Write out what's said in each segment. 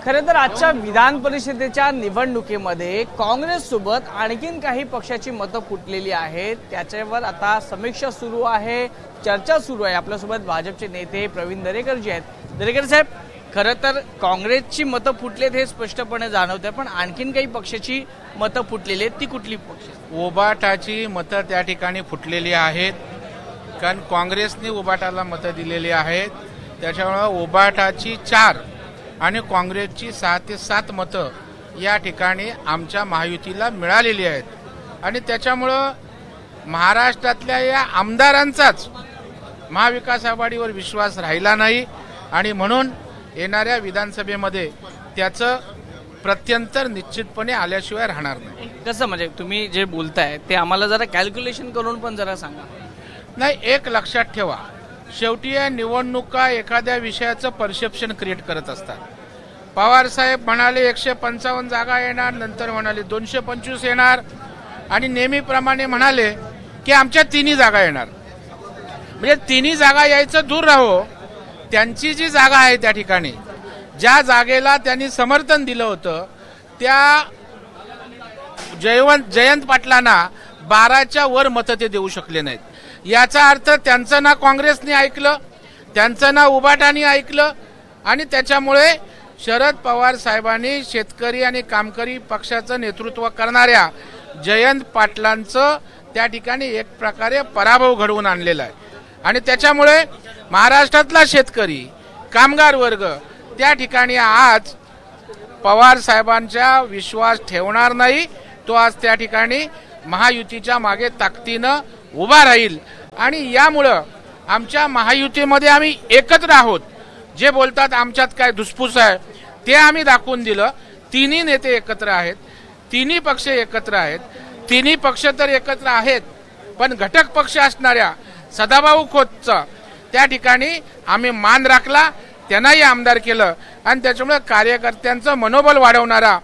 खरं तर आजच्या विधान परिषदेच्या निवडणुकीमध्ये काँग्रेस सोबत आणखीन काही पक्षाची मतं फुटलेली आहेत। त्याच्यावर आता समीक्षा सुरू आहे, चर्चा सुरू आहे। आपल्यासोबत भाजपचे नेते प्रवीण दरेकर जे आहेत। दरेकर साहेब, खरं तर काँग्रेसची मतं फुटलेत हे स्पष्टपणे जाणवते, पण आणखीन काही पक्षाची मतं फुटलेली आहेत, ती कुठली पक्ष? उबाटाची मतं त्या ठिकाणी फुटलेली आहेत, कारण काँग्रेसने उबाटाला मतं दिलेली आहेत। त्याच्यामुळे उबाटाची 4 आणि काँग्रेसची 6 ते 7 मतं या ठिकाणी आमच्या महायुतीला मिळालेली आहेत आणि त्याच्यामुळं महाराष्ट्रातल्या या आमदारांचाच महाविकास आघाडीवर विश्वास राहिला नाही आणि म्हणून येणाऱ्या विधानसभेमध्ये त्याचं प्रत्यंतर निश्चितपणे आल्याशिवाय राहणार नाही। कसं म्हणजे तुम्ही जे बोलताय ते आम्हाला जरा कॅल्क्युलेशन करून पण जरा सांगा। नाही, एक लक्षात ठेवा, शेवटी या निवडणुका एखाद्या विषयाचं परसेप्शन क्रिएट करत असतात। पवार साहेब म्हणाले 155 जागा येणार, नंतर म्हणाले 225 येणार आणि नेहमीप्रमाणे म्हणाले की आमच्या 3 जागा येणार। म्हणजे 3 जागा यायचं दूर राहो, त्यांची जी जागा आहे त्या ठिकाणी ज्या जागेला त्यांनी समर्थन दिलं होतं त्या जयंत पाटलांना 12च्या वर मतं ते देऊ शकले नाहीत। याचा अर्थ त्यांचं ना काँग्रेसने ऐकलं, त्यांचं ना उबाटाने ऐकलं आणि त्याच्यामुळे शरद पवार साहेबांनी शेतकरी आणि कामकरी पक्षाचं नेतृत्व करणाऱ्या जयंत पाटलांचं त्या ठिकाणी एक प्रकारे पराभव घडवून आणलेला आहे आणि त्याच्यामुळे महाराष्ट्रातला शेतकरी कामगार वर्ग त्या ठिकाणी आज पवार साहेबांचा विश्वास ठेवणार नाही। तो आज त्या ठिकाणी महायुतीच्या मागे ताकदीनं उभा राहील आणि यामुळं आमच्या महायुतीमध्ये आम्ही एकत्र आहोत। जे बोलतात आमच्यात काय धुसफूस आहे ते आम्ही दाखवून दिलं। 3 नेते एकत्र आहेत, 3 पक्ष एकत्र आहेत, 3 पक्ष तर एकत्र आहेत, पण घटक पक्ष असणाऱ्या सदाभाऊ खोतचा त्या ठिकाणी आम्ही मान राखला, त्यांनाही आमदार केलं आणि त्याच्यामुळे कार्यकर्त्यांचं मनोबल वाढवणारा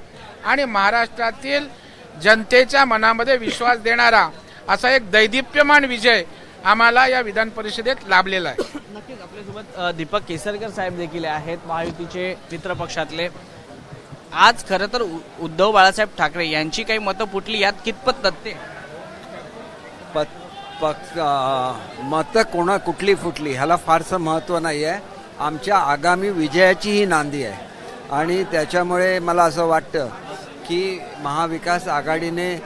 आणि महाराष्ट्रातील जनतेच्या मनामध्ये विश्वास देणारा असा एक दैदिप्यमान विजय आम्हाला या विधान परिषदेत लाभलेला आहे। नक्कीच आपल्यासोबत दीपक केसरकर साहेब देखील आहेत, महायुतीचे मित्र पक्षातले। आज खरं तर उद्धव बाळासाहेब ठाकरे यांची काही मतं फुटली, यात कितपत तथ्य? मतं कुठली फुटली ह्याला फारसं महत्त्व नाही आहे। आमच्या आगामी विजयाची ही नांदी आहे आणि त्याच्यामुळे मला असं वाटतं की महाविकास आघाडीने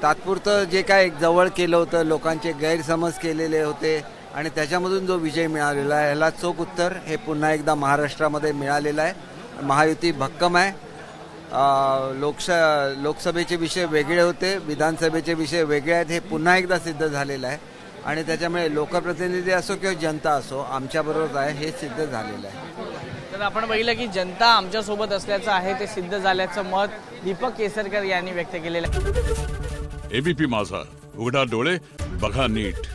तात्पुरतं जे काय जवळ केलं होतं, लोकांचे गैरसमज केलेले होते आणि त्याच्यामधून जो विजय मिळालेला आहे ह्याला चोख उत्तर हे पुन्हा एकदा महाराष्ट्रामध्ये मिळालेलं आहे। महायुती भक्कम आहे। लोकसभेचे विषय वेगळे होते, विधानसभेचे विषय वेगळे आहेत, हे पुन्हा एकदा सिद्ध झालेलं आहे आणि त्याच्यामुळे लोकप्रतिनिधी असो किंवा जनता असो आमच्याबरोबर आहे हे सिद्ध झालेलं आहे। तर आपण बघितलं की जनता आमच्यासोबत असल्याचं आहे, ते सिद्ध झाल्याचं मत दीपक केसरकर यांनी व्यक्त केलेलं आहे। एबीपी माझा, उघडा डोळे बघा नीट।